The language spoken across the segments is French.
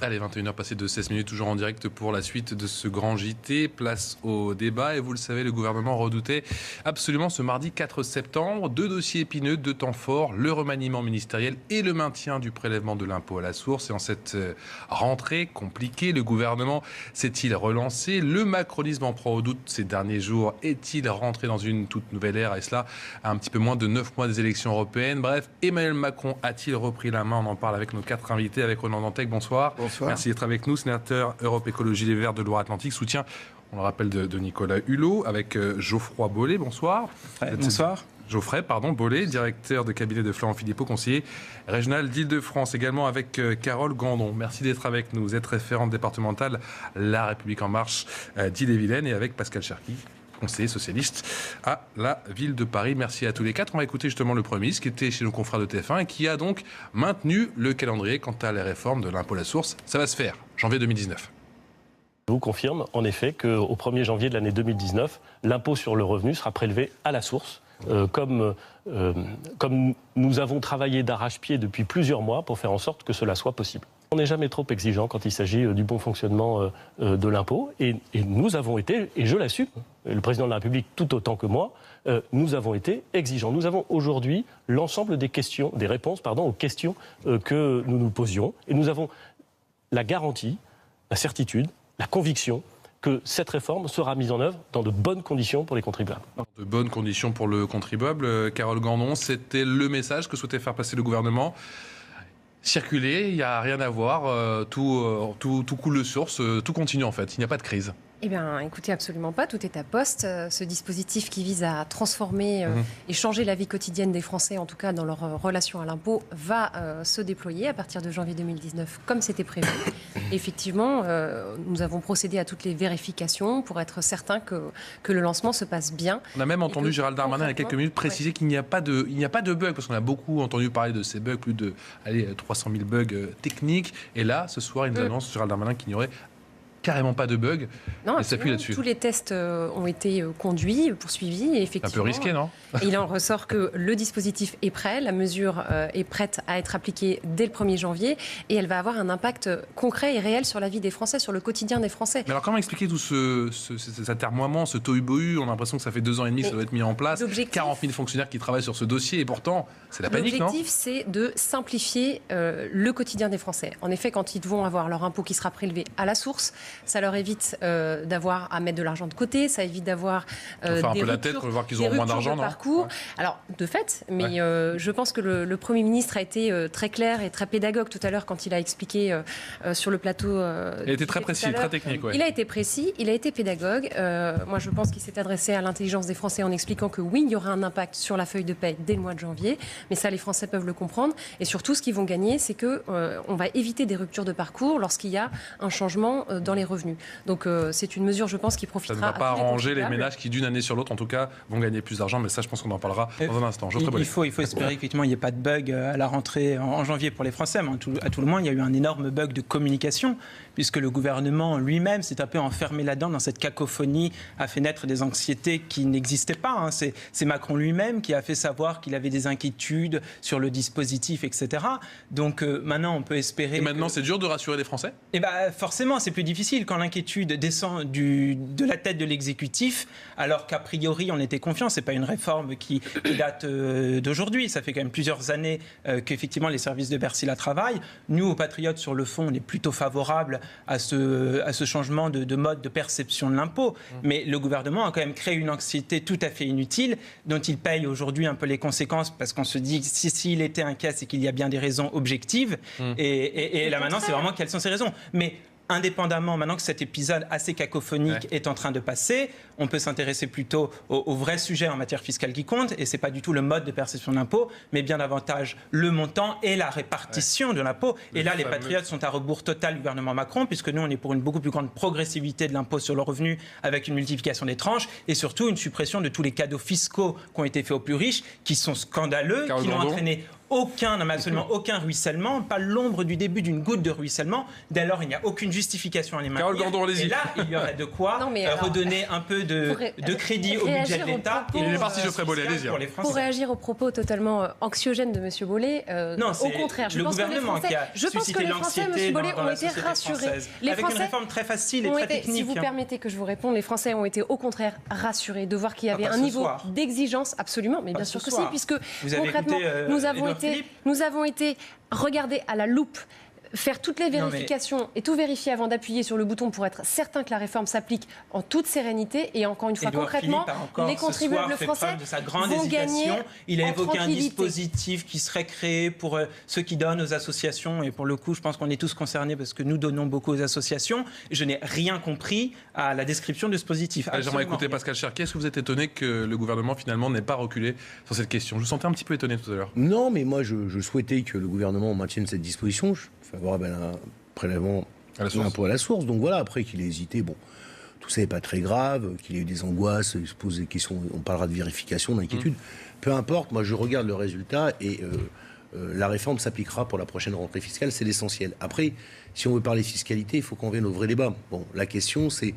Allez, 21h passées de 16 minutes, toujours en direct pour la suite de ce grand JT. Place au débat. Et vous le savez, le gouvernement redoutait absolument ce mardi 4 septembre 2 dossiers épineux, 2 temps forts, le remaniement ministériel et le maintien du prélèvement de l'impôt à la source. Et en cette rentrée compliquée, le gouvernement s'est-il relancé? Le macronisme en proie au doute ces derniers jours est-il rentré dans une toute nouvelle ère? Et cela à un petit peu moins de 9 mois des élections européennes. Bref, Emmanuel Macron a-t-il repris la main? On en parle avec nos 4 invités, avec Ronan Dantec. Bonsoir. Bonsoir. Merci d'être avec nous, sénateur Europe Écologie Les Verts de Loire-Atlantique, soutien, on le rappelle, de Nicolas Hulot, avec Geoffroy Bollé. Bonsoir. Bonsoir. Geoffrey, Bollé, directeur de cabinet de Florent Philippot, conseiller régional d'Île-de-France, également avec Carole Gandon. Merci d'être avec nous. Vous êtes référente départementale La République En Marche d'Ille-et-Vilaine, et avec Pascal Cherki, conseiller socialiste à la ville de Paris. Merci à tous les 4. On va écouter justement le Premier ministre qui était chez nos confrères de TF1 et qui a donc maintenu le calendrier quant à la réforme de l'impôt à la source. Ça va se faire, janvier 2019. Je vous confirme en effet qu'au 1er janvier de l'année 2019, l'impôt sur le revenu sera prélevé à la source, comme nous avons travaillé d'arrache-pied depuis plusieurs mois pour faire en sorte que cela soit possible. On n'est jamais trop exigeant quand il s'agit du bon fonctionnement de l'impôt. Et nous avons été, et je l'assume, le président de la République tout autant que moi, nous avons été exigeants. Nous avons aujourd'hui l'ensemble des réponses aux questions que nous nous posions. Et nous avons la garantie, la certitude, la conviction que cette réforme sera mise en œuvre dans de bonnes conditions pour les contribuables. De bonnes conditions pour le contribuable. Carole Gandon, c'était le message que souhaitait faire passer le gouvernement. Circuler, il n'y a rien à voir, tout coule de source, tout continue en fait, il n'y a pas de crise. Eh bien, écoutez, absolument pas. Tout est à poste. Ce dispositif qui vise à transformer et changer la vie quotidienne des Français, en tout cas dans leur relation à l'impôt, va se déployer à partir de janvier 2019, comme c'était prévu. Effectivement, nous avons procédé à toutes les vérifications pour être certain que le lancement se passe bien. On a même entendu Gérald Darmanin il y a quelques minutes préciser qu'il n'y a pas de bugs, parce qu'on a beaucoup entendu parler de ces bugs, plus de 300 000 bugs techniques. Et là, ce soir, il nous annonce, Gérald Darmanin, qu'il n'y aurait carrément pas de bug. Non, et s'appuie là-dessus. Tous les tests ont été conduits, poursuivis, et effectivement. Un peu risqué, non? Il en ressort que le dispositif est prêt, la mesure est prête à être appliquée dès le 1er janvier, et elle va avoir un impact concret et réel sur la vie des Français, sur le quotidien des Français. Mais alors comment expliquer tout cet atermoiement, ce tohu-bohu? On a l'impression que ça fait 2 ans et demi que ça doit être mis en place. 40 000 fonctionnaires qui travaillent sur ce dossier, et pourtant, c'est la panique, non? L'objectif, c'est de simplifier le quotidien des Français. En effet, quand ils vont avoir leur impôt qui sera prélevé à la source, ça leur évite d'avoir à mettre de l'argent de côté, ça évite d'avoir faire un peu la tête pour voir qu'ils auront moins d'argent, non? Ouais. Alors, de fait, mais je pense que le Premier ministre a été très clair et très pédagogue tout à l'heure quand il a expliqué sur le plateau. Il a été très précis, très technique. Ouais. Il a été précis, il a été pédagogue. Moi, je pense qu'il s'est adressé à l'intelligence des Français en expliquant que oui, il y aura un impact sur la feuille de paie dès le mois de janvier, mais ça, les Français peuvent le comprendre. Et surtout, ce qu'ils vont gagner, c'est qu'on va éviter des ruptures de parcours lorsqu'il y a un changement dans les revenus. Donc, c'est une mesure, je pense, qui profitera. Ça ne va pas arranger les ménages qui, d'une année sur l'autre, en tout cas, vont gagner plus d'argent. Mais ça, je pense qu'on en parlera dans un instant. Il faut espérer qu'effectivement, il n'y ait pas de bug à la rentrée en janvier pour les Français. Mais à tout le moins, il y a eu un énorme bug de communication, puisque le gouvernement lui-même s'est un peu enfermé là-dedans, dans cette cacophonie, a fait naître des anxiétés qui n'existaient pas. Hein. C'est Macron lui-même qui a fait savoir qu'il avait des inquiétudes sur le dispositif, etc. Donc maintenant, on peut espérer... Et maintenant, c'est dur de rassurer les Français? Eh ben, forcément, c'est plus difficile quand l'inquiétude descend de la tête de l'exécutif, alors qu'a priori, on était confiant. C'est pas une réforme qui date d'aujourd'hui. Ça fait quand même plusieurs années qu'effectivement, les services de Bercy la travaillent. Nous, aux Patriotes, sur le fond, on est plutôt favorables à ce changement de mode de perception de l'impôt. Mais le gouvernement a quand même créé une anxiété tout à fait inutile, dont il paye aujourd'hui un peu les conséquences, parce qu'on se dit que s'il était inquiet, c'est qu'il y a bien des raisons objectives. Et là, maintenant, c'est vraiment quelles sont ces raisons. Mais indépendamment, maintenant que cet épisode assez cacophonique est en train de passer, on peut s'intéresser plutôt au vrai sujet en matière fiscale qui compte, et c'est pas du tout le mode de perception de l'impôt, mais bien davantage le montant et la répartition de l'impôt. Et là, les Patriotes sont à rebours total du gouvernement Macron, puisque nous, on est pour une beaucoup plus grande progressivité de l'impôt sur le revenu, avec une multiplication des tranches, et surtout une suppression de tous les cadeaux fiscaux qui ont été faits aux plus riches, qui sont scandaleux, qui n'ont entraîné absolument aucun ruissellement, pas l'ombre du début d'une goutte de ruissellement. Dès lors, il n'y a aucune justification à les maintenir. Carole Gandon, allez-y. Et là, il y aurait de quoi redonner un peu de crédit au budget de l'État. Il est parti, Geoffrey Bollée, allez-y. Pour réagir aux propos totalement anxiogènes de M. Bollée, non, au contraire, le gouvernement qui a suscité l'anxiété M. Bollée, dans ont la été société rassurés. française. Avec une réforme très facile et très technique. Si vous permettez que je vous réponde, les Français ont été au contraire rassurés de voir qu'il y avait un niveau d'exigence, absolument, mais bien sûr que si, puisque concrètement, nous avons été regardés à la loupe, faire toutes les vérifications et tout vérifier avant d'appuyer sur le bouton pour être certain que la réforme s'applique en toute sérénité. Et encore une fois, concrètement, les contribuables français vont gagner. Il a évoqué un dispositif qui serait créé pour ceux qui donnent aux associations. Et pour le coup, je pense qu'on est tous concernés parce que nous donnons beaucoup aux associations. Je n'ai rien compris à la description de ce dispositif. J'aimerais écouter Pascal Cherki. Est-ce que vous êtes étonné que le gouvernement, finalement, n'ait pas reculé sur cette question? Je vous sentais un petit peu étonné tout à l'heure. Non, mais moi, je souhaitais que le gouvernement maintienne cette disposition. Favorable à un prélèvement d'impôt à la source. Donc voilà, après qu'il ait hésité, bon, tout ça n'est pas très grave, qu'il ait eu des angoisses, il se pose des questions, on parlera de vérification, d'inquiétude. Peu importe, moi je regarde le résultat et la réforme s'appliquera pour la prochaine rentrée fiscale, c'est l'essentiel. Après, si on veut parler fiscalité, il faut qu'on vienne au vrai débat. Bon, la question c'est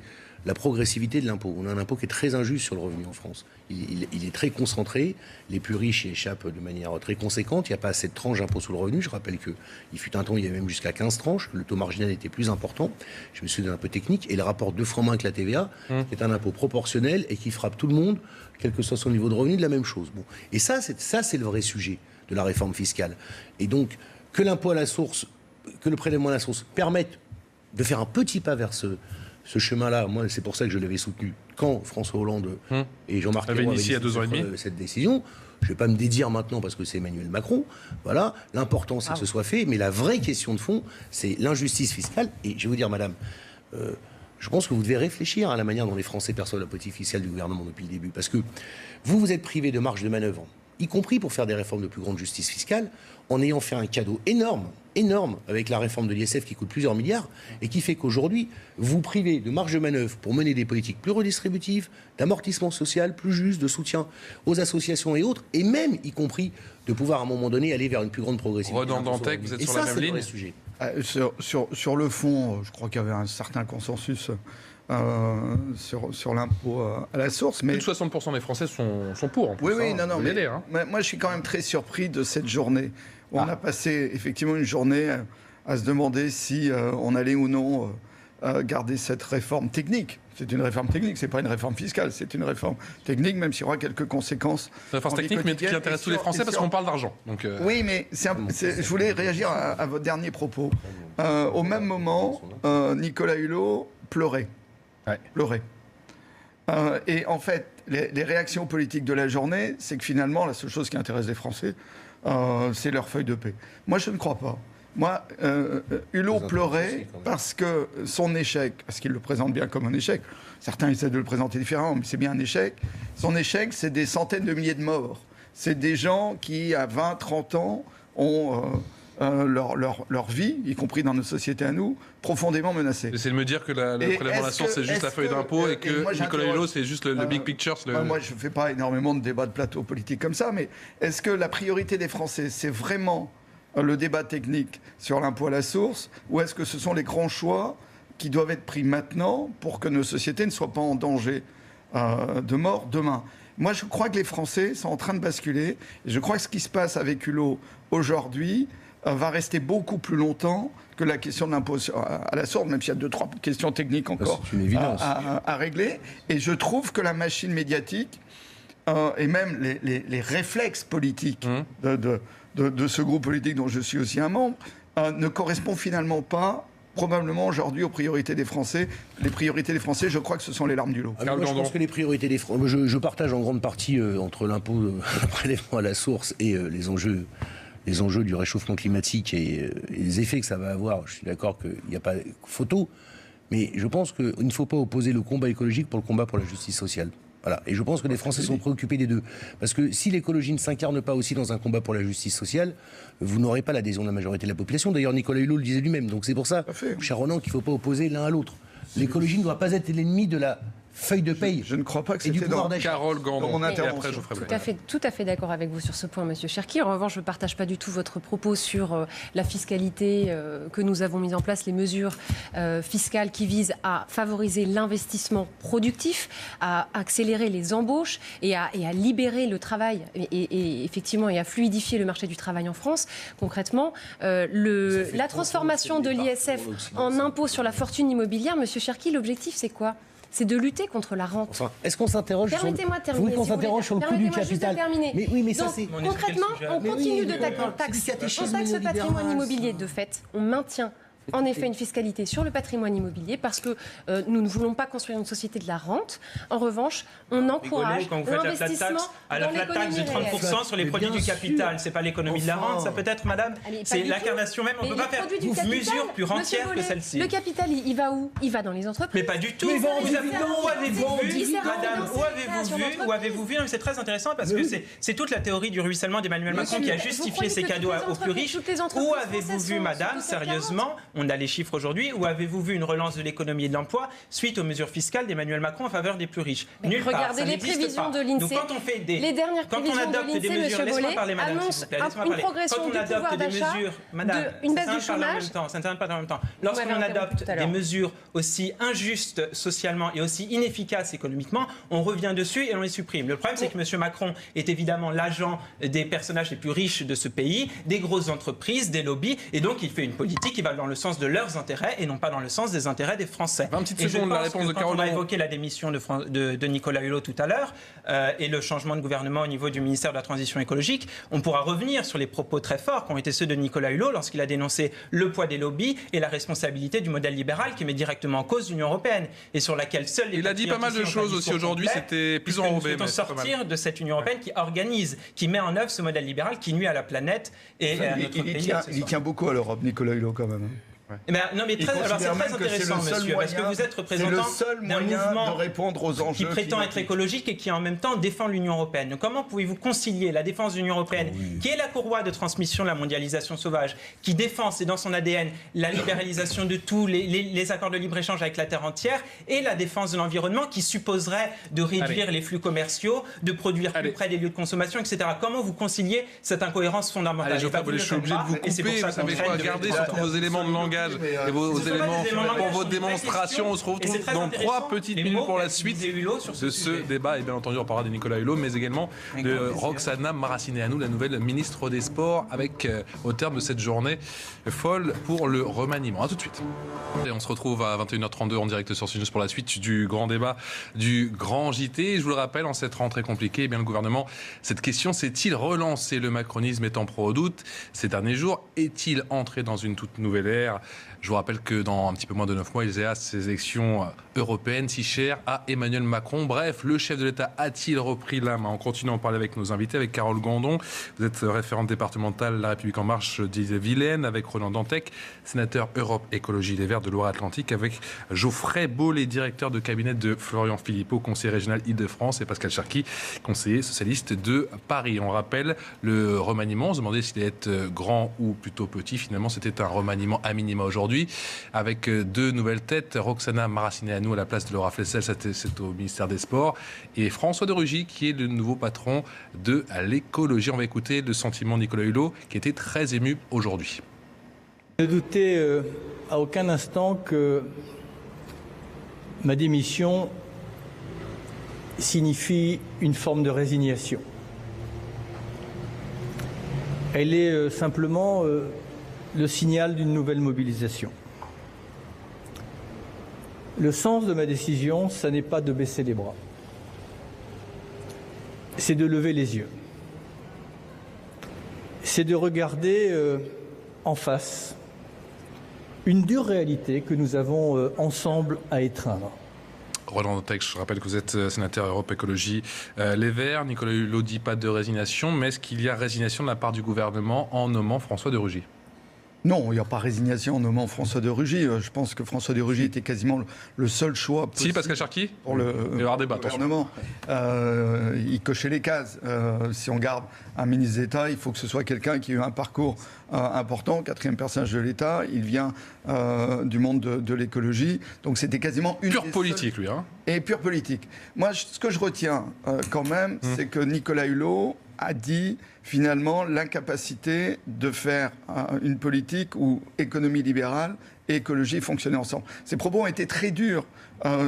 la progressivité de l'impôt. On a un impôt qui est très injuste sur le revenu en France. Il est très concentré. Les plus riches y échappent de manière très conséquente. Il n'y a pas assez de tranches d'impôt sur le revenu. Je rappelle qu'il fut un temps, il y avait même jusqu'à 15 tranches. Le taux marginal était plus important. Je me suis donné un peu technique. Et le rapport 2 francs moins avec la TVA, qui est un impôt proportionnel et qui frappe tout le monde, quel que soit son niveau de revenu, de la même chose. Bon. Et ça, c'est le vrai sujet de la réforme fiscale. Et donc, que l'impôt à la source, que le prélèvement à la source permette de faire un petit pas vers ce chemin-là, moi, c'est pour ça que je l'avais soutenu quand François Hollande et Jean-Marc Ayrault avaient initié cette décision. Je ne vais pas me dédire maintenant parce que c'est Emmanuel Macron. Voilà, l'important, c'est que ce soit fait. Mais la vraie question de fond, c'est l'injustice fiscale. Et je vais vous dire, madame, je pense que vous devez réfléchir à la manière dont les Français perçoivent la politique fiscale du gouvernement depuis le début. Parce que vous êtes privé de marge de manœuvre, y compris pour faire des réformes de plus grande justice fiscale, en ayant fait un cadeau énorme, avec la réforme de l'ISF qui coûte plusieurs milliards, et qui fait qu'aujourd'hui, vous privez de marge de manœuvre pour mener des politiques plus redistributives, d'amortissement social plus juste, de soutien aux associations et autres, et même, y compris, de pouvoir à un moment donné aller vers une plus grande progressivité. Ronan Dantec, vous êtes sur la même ligne. Sujet. Sur le fond, je crois qu'il y avait un certain consensus sur l'impôt à la source. Mais plus de 60% des Français sont pour. En plus, oui, non. Mais moi, je suis quand même très surpris de cette journée. Où on a passé effectivement une journée à se demander si on allait ou non garder cette réforme technique. C'est une réforme technique, c'est pas une réforme fiscale, c'est une réforme technique, même s'il y aura quelques conséquences. C'est une réforme technique, mais qui intéresse tous les Français parce qu'on parle d'argent. Donc oui, mais je voulais réagir à votre dernier propos. Au même moment, Nicolas Hulot pleurait. Ouais. Pleurait. Et en fait, les réactions politiques de la journée, c'est que finalement, la seule chose qui intéresse les Français, c'est leur feuille de paie. Moi, je ne crois pas. Moi, Hulot pleurait parce que son échec, parce qu'il le présente bien comme un échec, certains essaient de le présenter différemment, mais c'est bien un échec. Son échec, c'est des centaines de milliers de morts. C'est des gens qui, à 20, 30 ans, ont leur vie, y compris dans nos sociétés à nous, profondément menacée. C'est de me dire que le prélèvement à la source, c'est juste la feuille d'impôt et que Nicolas Hulot, c'est juste le big picture. Moi, je ne fais pas énormément de débats de plateau politique comme ça, mais est-ce que la priorité des Français, c'est vraiment le débat technique sur l'impôt à la source, ou est-ce que ce sont les grands choix qui doivent être pris maintenant pour que nos sociétés ne soient pas en danger de mort demain? Moi, je crois que les Français sont en train de basculer. Et je crois que ce qui se passe avec Hulot aujourd'hui va rester beaucoup plus longtemps que la question de l'impôt à la source, même s'il y a 2-3 questions techniques encore à régler. Et je trouve que la machine médiatique et même les réflexes politiques de ce groupe politique dont je suis aussi un membre ne correspondent finalement pas probablement aujourd'hui aux priorités des Français. Les priorités des Français, je crois que ce sont les larmes du lot. Moi, je pense que les priorités des Français... Je partage en grande partie entre l'impôt prélèvement à la source et les enjeux du réchauffement climatique et les effets que ça va avoir. Je suis d'accord qu'il n'y a pas photo, mais je pense qu'il ne faut pas opposer le combat écologique pour le combat pour la justice sociale. Voilà. Et je pense que les Français sont préoccupés des deux. Parce que si l'écologie ne s'incarne pas aussi dans un combat pour la justice sociale, vous n'aurez pas l'adhésion de la majorité de la population. D'ailleurs, Nicolas Hulot le disait lui-même. Donc c'est pour ça, cher Ronan, qu'il ne faut pas opposer l'un à l'autre. L'écologie ne doit pas être l'ennemi de la feuille de paye. Je ne crois pas que Et du c'était pouvoir dans d'achat. Carole Gandon, mon et intervention. après Geoffrey Blay. Tout à fait d'accord avec vous sur ce point, Monsieur Cherki. En revanche, je ne partage pas du tout votre propos sur la fiscalité que nous avons mise en place, les mesures fiscales qui visent à favoriser l'investissement productif, à accélérer les embauches et à libérer le travail et effectivement et à fluidifier le marché du travail en France. Concrètement, la transformation de l'ISF en impôt sur la fortune immobilière, Monsieur Cherki, l'objectif c'est quoi ? C'est de lutter contre la rente. Enfin, est-ce qu'on s'interroge sur Permettez-moi de terminer. Vous voulez qu'on s'interroge sur le coût du capital? Mais oui, mais ça donc, c'est... concrètement, on continue de taxer le patrimoine immobilier de fait. On maintient en effet une fiscalité sur le patrimoine immobilier parce que nous ne voulons pas construire une société de la rente. En revanche, on encourage l'investissement à la flat tax de 30% sur les produits du capital. C'est pas l'économie de la rente, ça peut être, madame. C'est l'incarnation même. On ne peut pas faire une mesure plus rentière que celle-ci. Le capital, il va où? Il va dans les entreprises. Mais pas du tout. Où avez-vous vu? C'est très intéressant parce que c'est toute la théorie du ruissellement d'Emmanuel Macron qui a justifié ses cadeaux aux plus riches. Où avez-vous vu, madame, sérieusement, on a les chiffres aujourd'hui, où avez-vous vu une relance de l'économie et de l'emploi suite aux mesures fiscales d'Emmanuel Macron en faveur des plus riches? Nulle part. Regardez les prévisions de l'INSEE. Les dernières prévisions de l'INSEE, monsieur Bollet, annoncent une progression du pouvoir d'achat, une baisse du chômage. Ça ne s'arrête pas en même temps. Lorsqu'on adopte des mesures aussi injustes socialement et aussi inefficaces économiquement, on revient dessus et on les supprime. Le problème, c'est que monsieur Macron est évidemment l'agent des personnages les plus riches de ce pays, des grosses entreprises, des lobbies, et donc il fait une politique qui va dans le sens de leurs intérêts et non pas dans le sens des intérêts des Français. 20 petites secondes, la réponse de Carole. On a évoqué la démission de Nicolas Hulot tout à l'heure et le changement de gouvernement au niveau du ministère de la Transition écologique. On pourra revenir sur les propos très forts qui ont été ceux de Nicolas Hulot lorsqu'il a dénoncé le poids des lobbies et la responsabilité du modèle libéral qui met directement en cause l'Union européenne et sur laquelle seuls les... Il a dit pas mal de choses aussi aujourd'hui, c'était plus enrobé. Nous souhaitons sortir de cette Union européenne qui organise, qui met en œuvre ce modèle libéral qui nuit à la planète et à notre pays. Il tient beaucoup à l'Europe, Nicolas Hulot, quand même. Ouais. Non, mais alors c'est très intéressant, monsieur, parce que vous êtes représentant d'un mouvement de répondre aux enjeux qui prétend être écologique et qui en même temps défend l'Union européenne. Donc, comment pouvez-vous concilier la défense de l'Union européenne, qui est la courroie de transmission de la mondialisation sauvage, qui défend, c'est dans son ADN, la libéralisation de tous les accords de libre-échange avec la terre entière, et la défense de l'environnement qui supposerait de réduire les flux commerciaux, de produire plus près des lieux de consommation, etc. Comment vous conciliez cette incohérence fondamentale? Je suis obligé de vous couper, vous savez quoi, gardez surtout vos éléments de langage et vos éléments pour vos démonstrations. On se retrouve dans 3 petites minutes pour la suite de ce débat. Et bien entendu, on parlera de Nicolas Hulot, mais également de Roxana Maracineanu, la nouvelle ministre des Sports, avec au terme de cette journée folle pour le remaniement. A tout de suite. Et on se retrouve à 21h32 en direct sur CNews pour la suite du grand débat du grand JT. Je vous le rappelle, en cette rentrée compliquée, eh bien le gouvernement, cette question, s'est-il relancé? Le macronisme est en proie au doute ces derniers jours. Est-il entré dans une toute nouvelle ère? Je vous rappelle que dans un petit peu moins de 9 mois, il y a ces élections européennes si chères à Emmanuel Macron. Bref, le chef de l'État a-t-il repris la main? On continue à en parler avec nos invités, avec Carole Gandon. Vous êtes référente départementale La République En Marche d'Ille-et-Vilaine, avec Roland Dantec, sénateur Europe Écologie Les Verts de Loire-Atlantique, avec Geoffrey Bollet, directeur de cabinet de Florian Philippot, conseiller régional Île-de-France, et Pascal Cherki, conseiller socialiste de Paris. On rappelle le remaniement. On se demandait s'il allait être grand ou plutôt petit. Finalement, c'était un remaniement à minima aujourd'hui, avec 2 nouvelles têtes. Roxana Maracineanu à la place de Laura Flessel, c'est au ministère des Sports, et François de Rugy qui est le nouveau patron de l'écologie. On va écouter le sentiment de Nicolas Hulot qui était très ému aujourd'hui. Ne doutez à aucun instant que ma démission signifie une forme de résignation. Elle est simplement le signal d'une nouvelle mobilisation. Le sens de ma décision, ça n'est pas de baisser les bras. C'est de lever les yeux. C'est de regarder en face une dure réalité que nous avons ensemble à étreindre. Roland Dantec, je rappelle que vous êtes sénateur Europe Écologie Les Verts. Nicolas Hulot dit pas de résignation, mais est-ce qu'il y a résignation de la part du gouvernement en nommant François de Rugy? Non, il n'y a pas résignation en nommant François de Rugy. Je pense que François de Rugy était quasiment le seul choix possible. Si, Pascal Cherki pour le gouvernement. Il cochait les cases. Si on garde un ministre d'État, il faut que ce soit quelqu'un qui a eu un parcours important, 4e personnage de l'État. Il vient du monde de l'écologie. Donc c'était quasiment une pure politique, lui. Hein. Et pure politique. Moi, ce que je retiens quand même, c'est que Nicolas Hulot a dit finalement l'incapacité de faire une politique où économie libérale et écologie fonctionnaient ensemble. Ces propos ont été très durs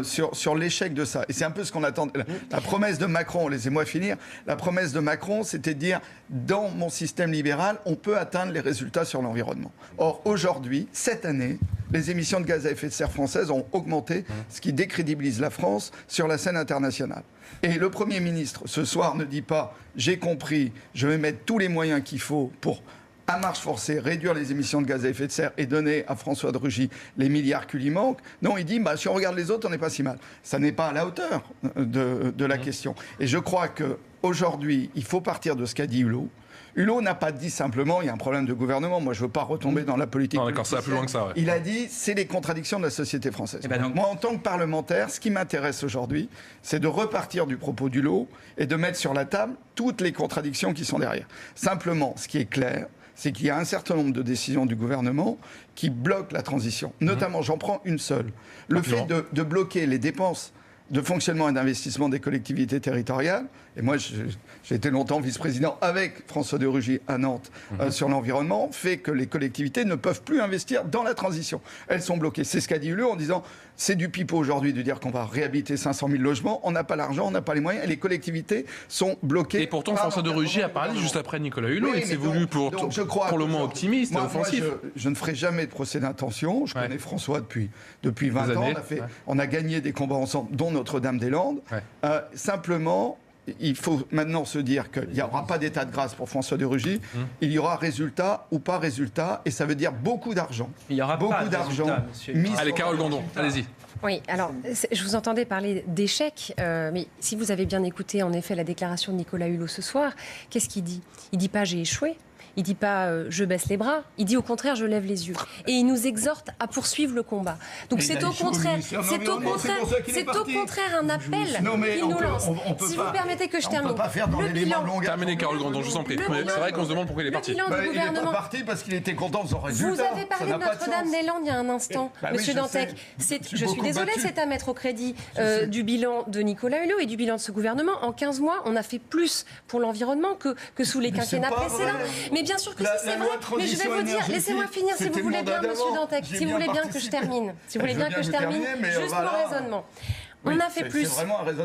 sur l'échec de ça. Et c'est un peu ce qu'on attend. La promesse de Macron, laissez-moi finir, la promesse de Macron, c'était de dire, dans mon système libéral, on peut atteindre les résultats sur l'environnement. Or, aujourd'hui, cette année, les émissions de gaz à effet de serre françaises ont augmenté, ce qui décrédibilise la France sur la scène internationale. Et le Premier ministre, ce soir, ne dit pas « j'ai compris, je vais mettre tous les moyens qu'il faut pour, à marche forcée, réduire les émissions de gaz à effet de serre et donner à François de Rugy les milliards qui lui manquent ». Non, il dit « si on regarde les autres, on n'est pas si mal ». Ça n'est pas à la hauteur de la question. Et je crois qu'aujourd'hui, il faut partir de ce qu'a dit Hulot. Hulot n'a pas dit simplement il y a un problème de gouvernement. Moi, je ne veux pas retomber dans la politique. Non, d'accord, ça va plus loin que ça. Ouais. Il a dit c'est les contradictions de la société française. Moi, en tant que parlementaire, ce qui m'intéresse aujourd'hui, c'est de repartir du propos d'Hulot et de mettre sur la table toutes les contradictions qui sont derrière. Simplement, ce qui est clair, c'est qu'il y a un certain nombre de décisions du gouvernement qui bloquent la transition. Notamment, j'en prends une seule. Le fait de bloquer les dépenses de fonctionnement et d'investissement des collectivités territoriales. Et moi, j'ai été longtemps vice-président avec François de Rugy à Nantes sur l'environnement, fait que les collectivités ne peuvent plus investir dans la transition. Elles sont bloquées. C'est ce qu'a dit Hulot en disant c'est du pipeau aujourd'hui de dire qu'on va réhabiliter 500 000 logements. On n'a pas l'argent, on n'a pas les moyens et les collectivités sont bloquées. Et pourtant, François de Rugy a parlé juste après Nicolas Hulot. Oui, il s'est voulu pour le moins optimiste et offensif. Moi, je ne ferai jamais de procès d'intention. Je connais François depuis 20 ans. On a gagné des combats ensemble, dont Notre-Dame-des-Landes. Simplement, il faut maintenant se dire qu'il n'y aura pas d'état de grâce pour François de Rugy. Il y aura résultat ou pas résultat, et ça veut dire beaucoup d'argent. Il y aura beaucoup d'argent. Allez, Carole Gandon, allez-y. Oui, alors, je vous entendais parler d'échec, mais si vous avez bien écouté, en effet, la déclaration de Nicolas Hulot ce soir, qu'est-ce qu'il dit ? Il ne dit pas « j'ai échoué ». Il ne dit pas je baisse les bras, il dit au contraire je lève les yeux. Et il nous exhorte à poursuivre le combat. Donc c'est au contraire un appel qu'il nous lance. Si vous permettez que je termine. On ne peut pas faire dans l'élément de langage. Terminez, Carole Grandon, je vous en prie. C'est vrai qu'on se demande pourquoi il est parti. Il n'est pas parti parce qu'il était content de son résultat. Vous avez parlé de Notre-Dame-des-Landes il y a un instant, Monsieur Dantec. Je suis désolée, c'est à mettre au crédit du bilan de Nicolas Hulot et du bilan de ce gouvernement. En 15 mois, on a fait plus pour l'environnement que sous les quinquennats précédents. Mais bien sûr que si, c'est vrai. Mais je vais vous dire, laissez-moi finir si vous voulez bien, Monsieur Dantec. Si vous voulez bien que je termine. Si vous voulez bien que je termine, juste mon raisonnement. On a fait plus.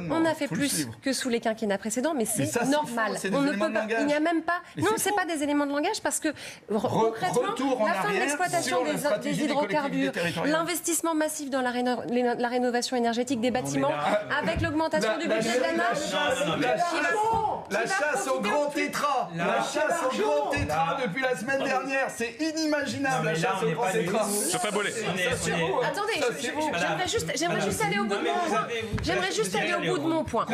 On a fait plus que sous les quinquennats précédents, mais c'est normal. On ne peut pas. Il n'y a même pas. Non, c'est pas des éléments de langage parce que concrètement, la fin de l'exploitation des hydrocarbures, l'investissement massif dans la rénovation énergétique des bâtiments, avec l'augmentation du budget de la la chasse au grand tétra. La chasse au grand tétra depuis la semaine dernière, c'est inimaginable. La chasse au grand tétra. Je fais voler. Attendez, j'aimerais juste aller au bout de mon point. J'aimerais juste aller au bout de mon point.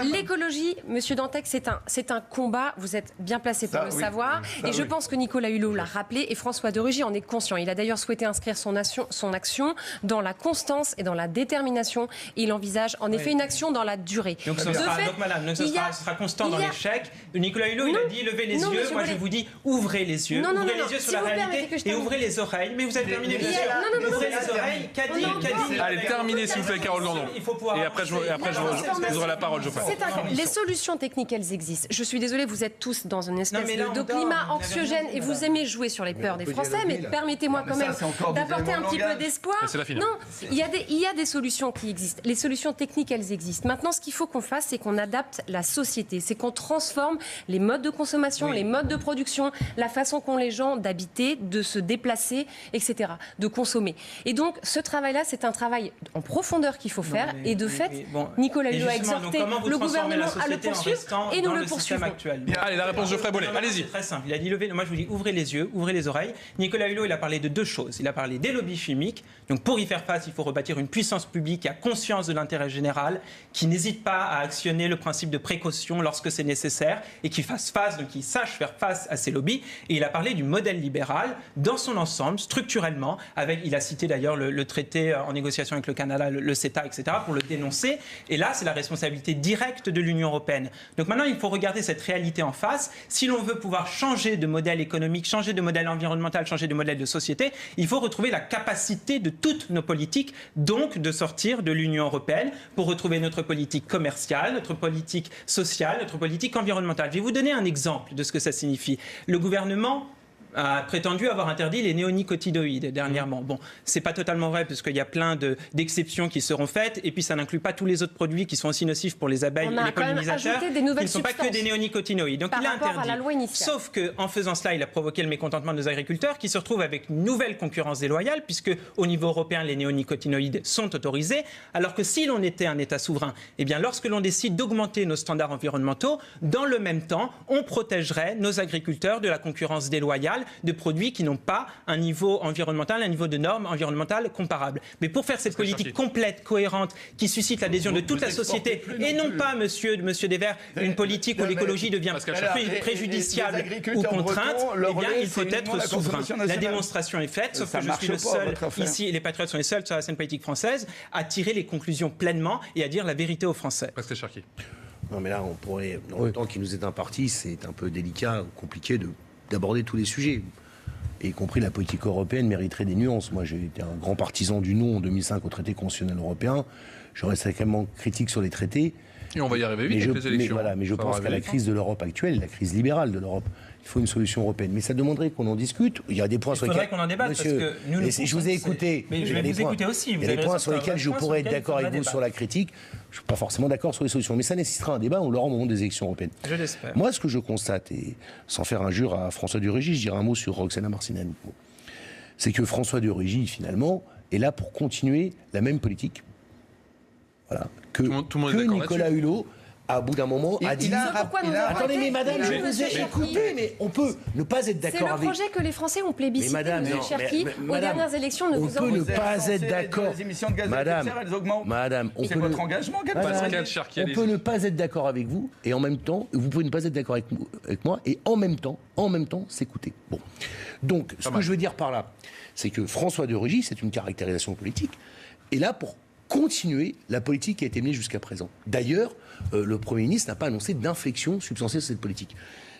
L'écologie, Monsieur Dantec, c'est un combat. Vous êtes bien placé pour le savoir. Et je pense que Nicolas Hulot l'a rappelé et François de Rugy en est conscient. Il a d'ailleurs souhaité inscrire son action dans la constance et dans la détermination. Et il envisage en effet une action dans la durée. Donc ce sera constant dans l'échec. Nicolas Hulot, il a dit levez les yeux. Moi, je vous dis ouvrez les yeux. Ouvrez les yeux sur la réalité et ouvrez les oreilles. Mais vous avez terminé, bien sûr. Ouvrez les oreilles. Qu'a dit Allez, terminez s'il vous plaît, Carole Gandon. Et après, je vous aurai la parole, Geoffrey. Les solutions techniques, elles existent. Je suis désolée, vous êtes tous dans une espèce de climat anxiogène et vous aimez jouer sur les peurs des Français, mais permettez-moi quand même d'apporter un petit peu d'espoir. Non, il y a des solutions qui existent. Les solutions techniques, elles existent. Maintenant, ce qu'il faut qu'on fasse, c'est qu'on adapte la société, c'est qu'on transforme les modes de consommation, les modes de production, la façon qu'ont les gens d'habiter, de se déplacer, etc., de consommer. Et donc, ce travail-là, c'est un travail en profondeur qu'il faut faire. Et de fait, Nicolas Hulot a exhorté le gouvernement à le poursuivre et nous le poursuivons. Allez, la réponse de Geoffrey Bollé. Allez-y. C'est très simple. Il a dit moi je vous dis ouvrez les yeux, ouvrez les oreilles. Nicolas Hulot, il a parlé de deux choses. Il a parlé des lobbies chimiques. Donc pour y faire face, il faut rebâtir une puissance publique qui a conscience de l'intérêt général, qui n'hésite pas à actionner le principe de précaution lorsque c'est nécessaire et qu'il sache faire face à ces lobbies. Et il a parlé du modèle libéral dans son ensemble, structurellement, il a cité d'ailleurs le traité en négociation avec le Canada, le CETA, etc., pour le dénoncer. Et là, c'est la responsabilité directe de l'Union européenne. Donc maintenant, il faut regarder cette réalité en face. Si l'on veut pouvoir changer de modèle économique, changer de modèle environnemental, changer de modèle de société, il faut retrouver la capacité de toutes nos politiques, donc de sortir de l'Union européenne pour retrouver notre politique commerciale, notre politique sociale, notre politique environnementale. Je vais vous donner un exemple de ce que ça signifie. Le gouvernement a prétendu avoir interdit les néonicotinoïdes dernièrement. Bon, c'est pas totalement vrai parce qu'il y a plein d'exceptions qui seront faites et puis ça n'inclut pas tous les autres produits qui sont aussi nocifs pour les abeilles et les pollinisateurs qui ne sont pas que des néonicotinoïdes. Donc il a interdit. Sauf qu'en faisant cela, il a provoqué le mécontentement de nos agriculteurs qui se retrouvent avec une nouvelle concurrence déloyale puisque au niveau européen, les néonicotinoïdes sont autorisés alors que si l'on était un État souverain, eh bien lorsque l'on décide d'augmenter nos standards environnementaux, dans le même temps, on protégerait nos agriculteurs de la concurrence déloyale de produits qui n'ont pas un niveau environnemental, un niveau de normes environnementales comparable. Mais pour faire cette politique complète, cohérente, qui suscite l'adhésion de toute la société, et non pas, monsieur Desverts, une politique où l'écologie devient préjudiciable ou contrainte, eh bien, il faut être souverain. La démonstration est faite, sauf que je suis le seul ici, et les Patriotes sont les seuls sur la scène politique française, à tirer les conclusions pleinement et à dire la vérité aux Français. Pascal Cherki. Non, mais là, on pourrait, dans le temps qui nous est imparti, c'est un peu délicat, compliqué d'aborder tous les sujets, et y compris la politique européenne mériterait des nuances. Moi, j'ai été un grand partisan du non en 2005 au traité constitutionnel européen. Je reste extrêmement critique sur les traités. Et on va y arriver vite avec les élections. Mais je pense qu'à la crise de l'Europe actuelle, la crise libérale de l'Europe, il faut une solution européenne. Mais ça demanderait qu'on en discute. Il y a des points sur lesquels... Il faudrait qu'on en débatte, Monsieur, parce que nous, je vous ai écouté. Mais je vais vous écouter aussi. Il y a des points sur lesquels je pourrais être d'accord avec vous sur la critique. Je ne suis pas forcément d'accord sur les solutions. Mais ça nécessitera un débat, on l'aura au moment des élections européennes. Je l'espère. Moi, ce que je constate, et sans faire injure à François de Rugy, je dirais un mot sur Roxana Marcinelle. C'est que François de Rugy, finalement, est là pour continuer la même politique. Voilà. Que Nicolas Hulot, à bout d'un moment, a dit... Attendez, mais madame, je vous ai écouté, mais on peut ne pas être d'accord avec... C'est le projet que les Français ont plébiscité, M. Cherki, aux dernières élections. On peut ne pas être d'accord... Madame, on peut votre engagement, Pascal Cherki, on peut ne pas être d'accord avec vous, et en même temps, vous pouvez ne pas être d'accord avec moi, et en même temps, s'écouter. Bon. Donc, ce que je veux dire par là, c'est que François de Rugy, c'est une caractérisation politique, est là pour continuer la politique qui a été menée jusqu'à présent. D'ailleurs, le Premier ministre n'a pas annoncé d'inflexion substantielle sur cette politique.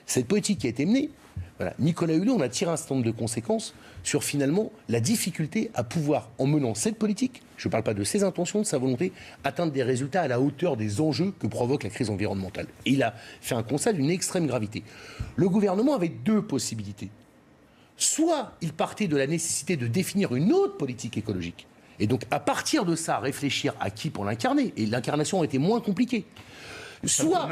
Cette politique qui a été menée, voilà, Nicolas Hulot, on a tiré un certain nombre de conséquences sur finalement la difficulté à pouvoir, en menant cette politique, je ne parle pas de ses intentions, de sa volonté, atteindre des résultats à la hauteur des enjeux que provoque la crise environnementale. Et il a fait un constat d'une extrême gravité. Le gouvernement avait deux possibilités. Soit il partait de la nécessité de définir une autre politique écologique, et donc, à partir de ça, réfléchir à qui pour l'incarner. Et l'incarnation a été moins compliquée. Soit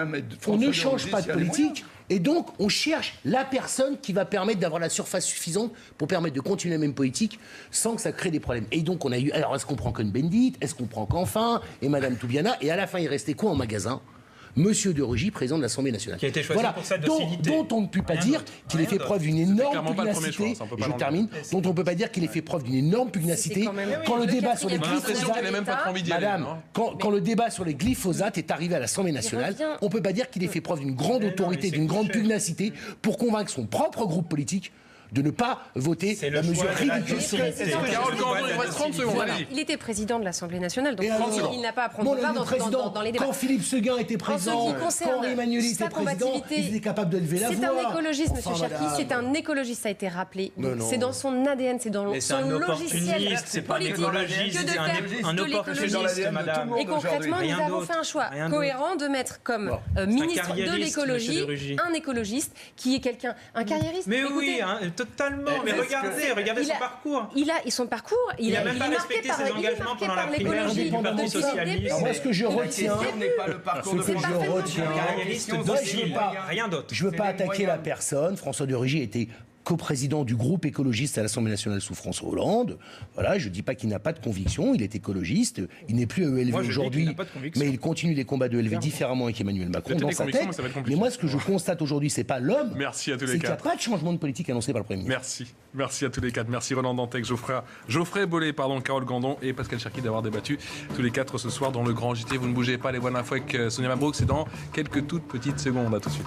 on ne change pas de politique, et donc on cherche la personne qui va permettre d'avoir la surface suffisante pour permettre de continuer la même politique sans que ça crée des problèmes. Et donc on a eu... Alors, est-ce qu'on prend Cohn-Bendit? Est-ce qu'on prend Canfin et Madame Toubiana? Et à la fin, il restait quoi en magasin? Monsieur de Rugy, président de l'Assemblée nationale. Qui a été choisi pour sa docilité. Dont on ne peut pas dire qu'il ait fait preuve d'une énorme pugnacité. Je termine. Dont on ne peut pas dire qu'il ait fait preuve d'une énorme pugnacité quand le débat sur les glyphosates. Madame, quand le débat sur les glyphosates est arrivé à l'Assemblée nationale, on ne peut pas dire qu'il ait fait preuve d'une grande autorité, d'une grande pugnacité pour convaincre son propre groupe politique de ne pas voter la mesure ridicule. Il était président de l'Assemblée nationale, donc il n'a pas à prendre part dans les débats. Quand Philippe Seguin était président, quand Emmanuel était président, il était capable de lever la voix. C'est un écologiste, M. Cherki, c'est un écologiste, ça a été rappelé. C'est dans son ADN, c'est dans son logiciel politique que de faire de l'écologie. Et concrètement, nous avons fait un choix cohérent de mettre comme ministre de l'écologie un écologiste qui est quelqu'un, un carriériste. Mais oui, totalement. Mais regardez son parcours. Son parcours, il n'a même pas respecté ses engagements pendant la primaire du Parti socialiste. Moi, ce que je retiens, rien d'autre. Je ne veux pas attaquer la personne. François de Rugy était coprésident du groupe écologiste à l'Assemblée nationale sous François Hollande. Voilà, je ne dis pas qu'il n'a pas de conviction, il est écologiste, il n'est plus à ELV aujourd'hui, mais il continue les combats de ELV différemment avec Emmanuel Macron dans sa tête. Mais moi, ce que je constate aujourd'hui, c'est pas l'homme, c'est qu'il n'y a pas de changement de politique annoncé par le Premier ministre. Merci à tous les quatre. Merci Roland Dantec, Geoffrey Bollé, Carole Gandon et Pascal Cherki d'avoir débattu tous les quatre ce soir dans le Grand JT. Vous ne bougez pas, les voix d'info avec Sonia Mabrouk, c'est dans quelques toutes petites secondes. À tout de suite.